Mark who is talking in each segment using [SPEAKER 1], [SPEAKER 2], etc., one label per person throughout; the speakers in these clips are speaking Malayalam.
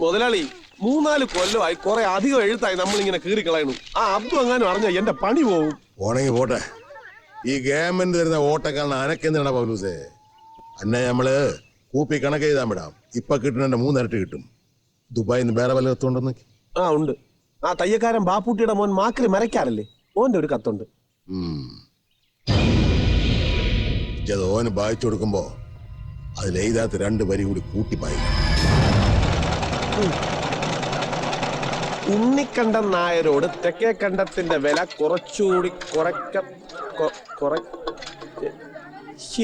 [SPEAKER 1] മുതലാളി 3-4 കൊല്ലമായി കുറെ അധികം എഴുത്തായി നമ്മളിങ്ങനെ കീറിക്കളയണു. ആ അബ്ദു എങ്ങാനും അറിഞ്ഞ എന്റെ പണി പോവും.
[SPEAKER 2] പോണെങ്കി പോട്ടെ. ഈ ഗവൺമെന്റ് തരുന്ന ഓട്ടക്കാരന് അനക്കെന്തിനാ പൗലൂസേ? അന്നെ നമ്മള് കൂപ്പി കണക്ക് എഴുതാൻ വിടാം. ഇപ്പൊ കിട്ടുന്ന 3 ഇരട്ടി കിട്ടും. ദുബായിന്ന് വേറെ വല്ല കത്തുണ്ടോ?
[SPEAKER 1] ആ ഉണ്ട്. ആ തയ്യക്കാരൻ ബാപ്പൂട്ടിയുടെ മോൻ മാക്രി മരക്കാരല്ലേ, ഓന്റെ ഒരു കത്തുണ്ട്.
[SPEAKER 2] ഓന് വായിച്ചു കൊടുക്കുമ്പോ അതിലെഴുതാത്ത 2 വരി കൂടി കൂട്ടി വായിക്കും.
[SPEAKER 1] ഉണ്ണിക്കണ്ടൻ നായരോട് തെക്കേ കണ്ടത്തിന്റെ വില കുറച്ചുകൂടി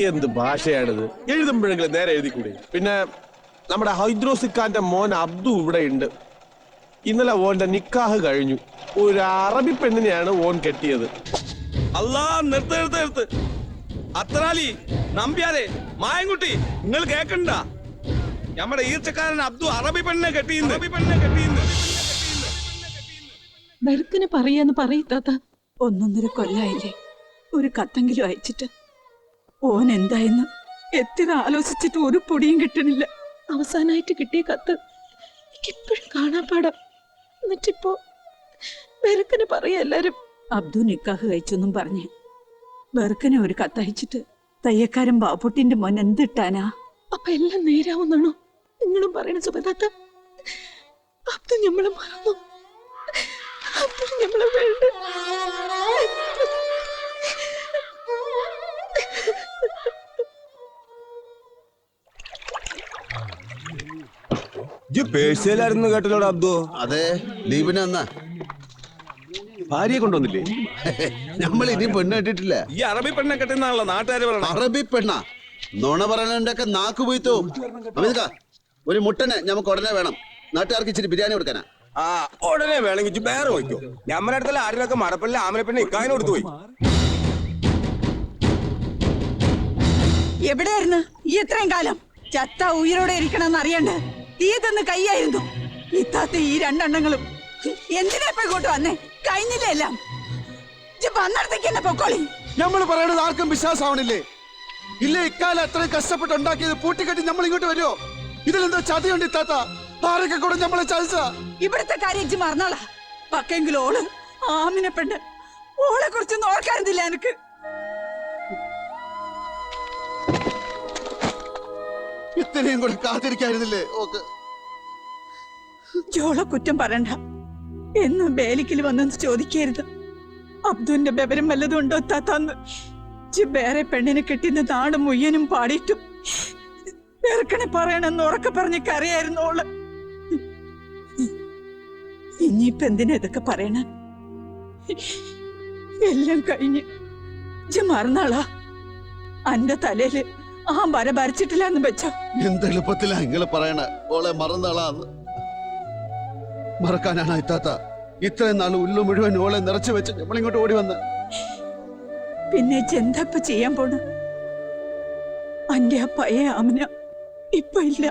[SPEAKER 1] എന്ത് ഭാഷയാണിത്? എഴുതുമ്പോഴെങ്കിലും നേരെ എഴുതിക്കൂടി. പിന്നെ നമ്മുടെ ഹൈദ്രോസിക്കാന്റെ മോൻ അബ്ദു ഇവിടെ ഉണ്ട്. ഇന്നലെ ഓന്റെ നിക്കാഹ് കഴിഞ്ഞു. ഒരു അറബി പെണ്ണിനെയാണ് ഓൻ കെട്ടിയത്.
[SPEAKER 3] അല്ലാ, നിർത്ത്. അത്രാലി നമ്പ്യാരെ മായൻകുട്ടി, നിങ്ങൾ കേക്കണ്ട? നമ്മുടെ ഈർച്ചക്കാരൻ അബ്ദു അറബി പെണ്ണിനെ കെട്ടിയിന്ന്.
[SPEAKER 4] വെറുക്കിന് പറയാന്ന് പറയത്താത്ത. 1.5 കൊല്ലായില്ലേ ഒരു കത്തെങ്കിലും അയച്ചിട്ട്. ഓൻ എന്തായെന്ന് എത്ര ആലോചിച്ചിട്ട് ഒരു പൊടിയും കിട്ടണില്ല. അവസാനായിട്ട് കിട്ടിയ കത്ത് എനിക്കിപ്പോഴും കാണാപ്പാടാം. എന്നിട്ടിപ്പോ വെറുക്കിന് പറയാ എല്ലാരും അബ്ദു നിക്കാഹ് കഴിച്ചെന്നും പറഞ്ഞ് വെറുക്കിനെ ഒരു കത്തയച്ചിട്ട് തയ്യക്കാരൻ ബാപ്പുട്ടിന്റെ മോൻ എന്തിട്ടാനാ? അപ്പൊ എല്ലാം നേരാവുന്നാണോ നിങ്ങളും പറയണ സുബദാത്ത? അബ്ദു ഞമ്മളെ മറന്നു. അബ്ദു ഞമ്മളെ വേണ്ട.
[SPEAKER 3] പേഴ്സിലായിരുന്നു കേട്ടല്ലോ അബ്ദു.
[SPEAKER 5] അതെ, ലീവിന് വന്നാ.
[SPEAKER 1] ഭാര്യയെ കൊണ്ടുവന്നില്ലേ?
[SPEAKER 5] നമ്മൾ ഇനി പെണ്ണ് കെട്ടിട്ടില്ല.
[SPEAKER 3] ഈ അറബി പെണ്ണെ കെട്ടുന്നാണല്ലോ നാട്ടുകാര് പറയണം.
[SPEAKER 5] അറബി പെണ്ണാ? നോണ പറയണൊക്കെ നാക്ക് പോയിത്തോ. അമിത ഒരു മുട്ടനെ നമുക്ക് ഉടനെ വേണം. നാട്ടുകാർക്ക് ഇച്ചിരി ബിരിയാണി കൊടുക്കാനാ.
[SPEAKER 3] ആ ഉടനെ വേണമെങ്കിൽ വേറെ പോയിക്കോ. നമ്മുടെ അടുത്തുള്ള ആരിലൊക്കെ മടപ്പല്ല ആമനെ പെണ്ണെ ഇക്കാനും കൊടുത്തു പോയി.
[SPEAKER 4] എവിടെയായിരുന്നു ഈ എത്രയും കാലം? ചത്ത ഉയരോടെ ഇരിക്കണമെന്ന് അറിയണ്ടേ? തീ തന്ന് കൈയായിരുന്നു. ഇത്താത്ത ഈ 2 എണ്ണങ്ങളും എന്തിനാ ഇപ്പൊ ഇങ്ങോട്ട് വന്നേ? കഴിഞ്ഞില്ലേ എല്ലാം? വന്നിടത്തേക്ക് എന്നെ പൊക്കോളി.
[SPEAKER 6] നമ്മൾ പറയണത് ആർക്കും വിശ്വാസമാവണില്ലേ? ഇല്ല, ഇക്കാലം അത്രയും കഷ്ടപ്പെട്ട് ഉണ്ടാക്കിയത് പൂട്ടിക്കെട്ടി നമ്മൾ ഇങ്ങോട്ട് വരുമോ? ഇതിലെന്തോ ചതിയുണ്ട് ഇത്താത്ത. ആരൊക്കെ കൂടെ നമ്മളെ ചതിച്ച?
[SPEAKER 4] ഇവിടുത്തെ കാര്യം മറന്നോളാ. പക്കെങ്കിലും ഓള് ആമിനെ പെണ്ണ്, ഓളെ കുറിച്ചൊന്നും ഓർക്കാറുന്നില്ല എനിക്ക്.
[SPEAKER 5] ഇത്രയും കൂടെ കാത്തിരിക്കായിരുന്നില്ലേ?
[SPEAKER 4] ജോളെ കുറ്റം പറയണ്ട. എന്നും ബേലിക്കിൽ വന്നെന്ന് ചോദിക്കരുത്. അബ്ദുവിന്റെ ബെവരം വല്ലതും ഉണ്ടോ താത്താന്ന്? വേറെ പെണ്ണിനെ കെട്ടിന്ന് നാടും മുയ്യനും പാടിയിട്ടും വെറുക്കണെ പറയണമെന്ന് ഉറക്കെ പറഞ്ഞ് കരയായിരുന്നു ഓള്. ഇനിയിപ്പൊ എന്തിനാ ഇതൊക്കെ പറയണ? എല്ലാം കഴിഞ്ഞ് മറന്നാളാ. അന്റെ തലയില് ആ വര ഭരിച്ചിട്ടില്ലാന്ന് വെച്ചോ.
[SPEAKER 5] എന്തെളുപ്പത്തിലാ നിങ്ങള് പറയണ ഓളെ മറന്നാളാന്ന്? മറക്കാനാണ് ഇത്താത്ത ഇത്രയും നാൾ ഉള്ളു മുഴുവൻ ഓളെ നിറച്ചു വെച്ച് നമ്മളിങ്ങോട്ട് ഓടി വന്ന.
[SPEAKER 4] പിന്നെ ചെന്തപ്പ ചെയ്യാൻ പോണ? അന്റെ ആ പഴയ ആമന ഇപ്പൊ ഇല്ല.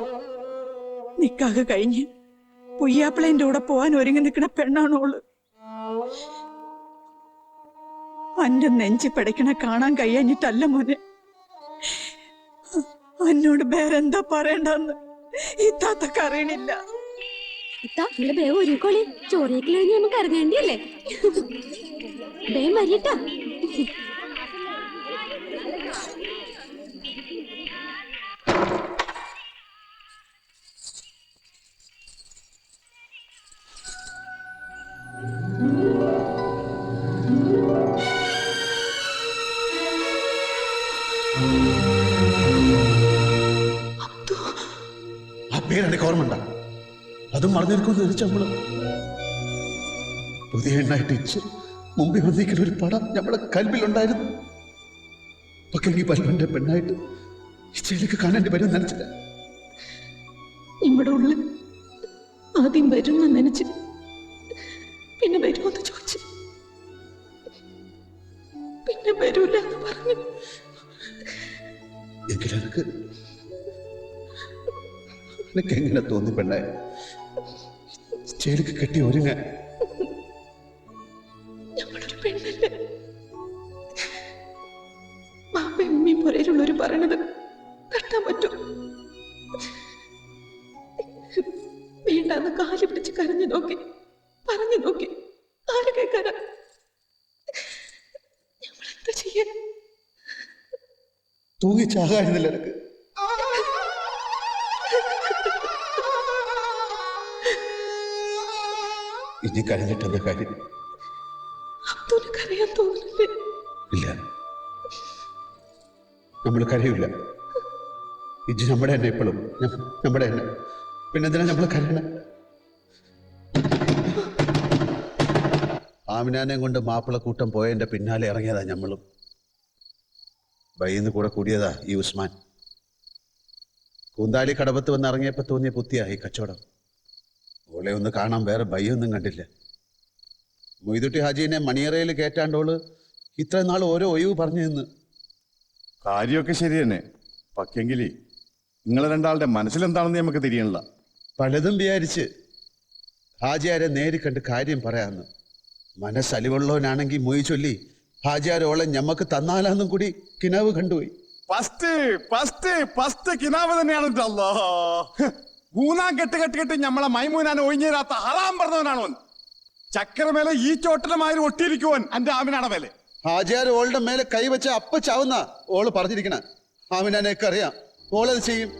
[SPEAKER 4] നിക്കാഹ് കഴിഞ്ഞ് പുയ്യാപ്പിളേന്റെ കൂടെ പോവാൻ ഒരുങ്ങി നിൽക്കണ പെണ്ണാണോള്. അന്റെ നെഞ്ചി പടയ്ക്കണ കാണാൻ കഴിയാഞ്ഞിട്ടല്ല മോനെ. എന്നോട് വേറെന്താ പറയണ്ടെന്ന് ഇത്താത്തക്ക് അറിയണില്ല.
[SPEAKER 7] ഒരുക്കോളി ചോറിയേക്ക് കഴിഞ്ഞ് നമുക്ക് ഇറങ്ങേണ്ടിയല്ലേ? വേഗം വരിട്ടാ.
[SPEAKER 5] ആ പേരെനിക്ക് ഓർമ്മ. അതും മറന്നിരിക്കുമെന്ന് വെച്ചാൽ നമ്മള് പുതിയ എണ്ണായിട്ട് ഇച്ച് മുമ്പിൽ വന്നിരിക്കുന്ന ഒരു പടം നമ്മളെ കൽവിലുണ്ടായിരുന്നു. പക്ഷെ ഈ പല്ലുവിന്റെ പെണ്ണായിട്ട് ഇച്ചയിലേക്ക് കാണേണ്ടി വരും നനച്ചില്ല.
[SPEAKER 4] നമ്മുടെ ഉള്ളിൽ ആദ്യം വരുമെന്ന് നനച്ച് പിന്നെ വരുമെന്ന് ചോദിച്ചു. പിന്നെ വരൂല എന്ന് പറഞ്ഞു.
[SPEAKER 5] എങ്കിലെനിക്ക് എങ്ങനെ തോന്നി പെണ്ണെ ചേലിക്ക് കെട്ടി ഒരുങ്ങ?
[SPEAKER 4] ഞങ്ങളൊരു പെണ്ണല്ലേ? ബാപ്പയമ്മയും പുരയിലുള്ളവര് പറയണത് തട്ടാൻ പറ്റും? വീണ ചെയ്യണ്ടെന്ന് കാലി പിടിച്ച് കരഞ്ഞു നോക്കി, പറഞ്ഞു നോക്കി, ആര് കേൾക്കാനാ? നമ്മളെന്താ ചെയ്യാ?
[SPEAKER 5] തൂങ്ങിച്ചാകായിരുന്നില്ല എനിക്ക്. ഇനി കഴിഞ്ഞിട്ടെന്ന കാര്യം
[SPEAKER 4] അബ്ദുവിന് കരയാൻ തോന്നുന്നില്ലേ?
[SPEAKER 5] ഇല്ല, നമ്മൾ കരയില്ല. ഇജ്ജ് നമ്മുടെ തന്നെ ഇപ്പോഴും നമ്മുടെ തന്നെ. പിന്നെന്തിനാ നമ്മൾ കരയണം? ആമിനാനെ കൊണ്ട് മാപ്പിളക്കൂട്ടം പോയതിന്റെ പിന്നാലെ ഇറങ്ങിയതാ നമ്മളും. ബൈന്ന് കൂടെ കൂടിയതാ ഈ ഉസ്മാൻ. കൂന്താലി കടവത്ത് വന്ന് ഇറങ്ങിയപ്പോ തോന്നിയ പുത്തിയാ ഈ കച്ചവടം. ഓളെ ഒന്ന് കാണാൻ വേറെ ബയ്യൊന്നും കണ്ടില്ല. മൊയ്തുട്ടി ഹാജീനെ മണിയറയിൽ കയറ്റാണ്ടോള് ഇത്രയും നാൾ ഓരോ ഒഴിവ് പറഞ്ഞു നിന്ന്.
[SPEAKER 8] കാര്യമൊക്കെ ശരി തന്നെ, പക്ഷെങ്കിൽ നിങ്ങളെ രണ്ടാളുടെ മനസ്സിലെന്താണെന്ന് നമുക്ക് തിരിയണില്ല.
[SPEAKER 5] പലതും വിചാരിച്ച് ഹാജിയാരെ നേരി കണ്ട് കാര്യം പറയാന്ന്. മനസ്സലിവുള്ളവനാണെങ്കിൽ മൊയ് ചൊല്ലി ഹാജിയാരോളെ ഞമ്മക്ക് തന്നാലാന്നും കൂടി കിനാവ് കണ്ടുപോയി.
[SPEAKER 8] ഫസ്റ്റ് കിനാവ് തന്നെയാണ്. മൂന്നാം കെട്ട് കെട്ട് നമ്മളെ മൈമൂനാനെ ഒഴിഞ്ഞേരാത്ത ഹറാം പറഞ്ഞവനാണോ? ചക്കരമേലെ ഈ ചോട്ടനമാതിരി ഒട്ടിയിരിക്കുവൻ എന്റെ ആമിനാടെ മേലെ.
[SPEAKER 5] ഹാജിയാർ ഓളുടെ മേലെ കൈവച്ച അപ്പ ചാവുന്ന ഓള് പറഞ്ഞിരിക്കണ. ആമിനാനെയൊക്കെ അറിയാം, ഓളത് ചെയ്യും.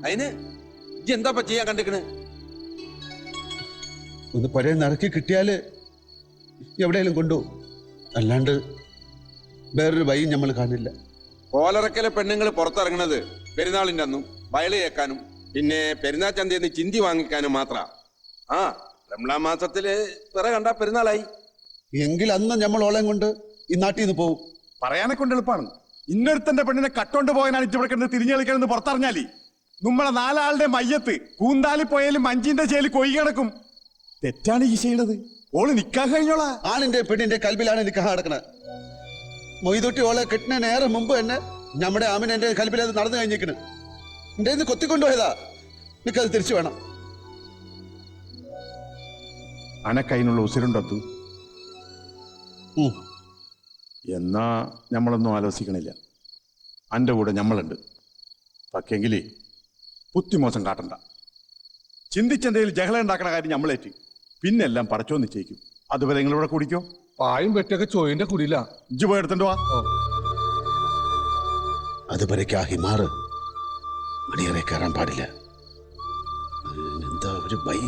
[SPEAKER 3] അതിന് എന്താ ചെയ്യാൻ കണ്ടിക്കണ്?
[SPEAKER 5] ഒന്ന് പഴയ നിറക്കി കിട്ടിയാല് എവിടെയെങ്കിലും കൊണ്ടുപോകും. അല്ലാണ്ട് വേറൊരു വഴിയും നമ്മൾ കാണില്ല.
[SPEAKER 3] കോലറക്കലെ പെണ്ണുങ്ങൾ പുറത്തിറങ്ങണത് പെരുന്നാളിന്റെ അന്നും വയല് കേൾക്കാനും പിന്നെ പെരുന്നാൾ ചന്തയിൽ ചിന്തി വാങ്ങിക്കാനും മാത്ര. ആ റംലാൻ മാസത്തില് പിറ കണ്ട പെരുന്നാളായി.
[SPEAKER 5] എങ്കിൽ അന്ന് നമ്മൾ ഓളയും കൊണ്ട് ഈ നാട്ടിൽ നിന്ന് പോകും.
[SPEAKER 8] പറയാനെ കൊണ്ട് എളുപ്പമാണ്. ഇന്നൊരുത്തന്റെ പെണ്ണിനെ കട്ടോണ്ട് പോകാനാണ് ഇറ്റവിടക്കുന്നത്. തിരിഞ്ഞു കളിക്കണമെന്ന് പുറത്തറിഞ്ഞാലി നമ്മളെ നാലാളുടെ മയ്യത്ത് കൂന്താലി പോയാലും മഞ്ചിന്റെ ചേലി കൊയ്യി കിടക്കും. തെറ്റാണ് ഈ ചെയ്യണത്. ഓള് നിക്കാ കഴിഞ്ഞോളാ.
[SPEAKER 5] ആണിന്റെ പെണ്ണിന്റെ കൽബിലാണ് എനിക്ക് നടക്കണത്. മൊയ്തൊട്ടി ഓളെ കെട്ടിന് നേരെ മുമ്പ് തന്നെ നമ്മുടെ ആമിനെ കൽബിൽ അത് നടന്നു കഴിഞ്ഞിരിക്കണ്. എന്റെ ഇന്ന് കൊത്തിക്കൊണ്ടുപോയതാ. എനിക്കത് തിരിച്ചു വേണം.
[SPEAKER 8] അനക്കതിനുള്ള ഉസിരുണ്ടത്തു. എന്നാ നമ്മളൊന്നും ആലോചിക്കണില്ല. അന്റെ കൂടെ നമ്മളുണ്ട്. പക്ഷെങ്കിലേ ബുദ്ധിമോശം കാട്ടണ്ട. ചിന്തിച്ചെന്തെങ്കിലും ജഹള ഉണ്ടാക്കണ കാര്യം നമ്മളേറ്റ്. പിന്നെല്ലാം പടച്ചോ നിശ്ചയിക്കും. അതുവരെ നിങ്ങളിവിടെ കുടിക്കോ?
[SPEAKER 1] പായും വെട്ടൊക്കെ ചോയിന്റെ കുടിയില്ല.
[SPEAKER 8] ഇജ്ജ് പോയി എടുത്തിട്ട് വാ.
[SPEAKER 5] അതുവരേക്ക് ആ ഹിമാറ് മണിയറെ കയറാൻ പാടില്ല. എന്താ ഒരു ഭയ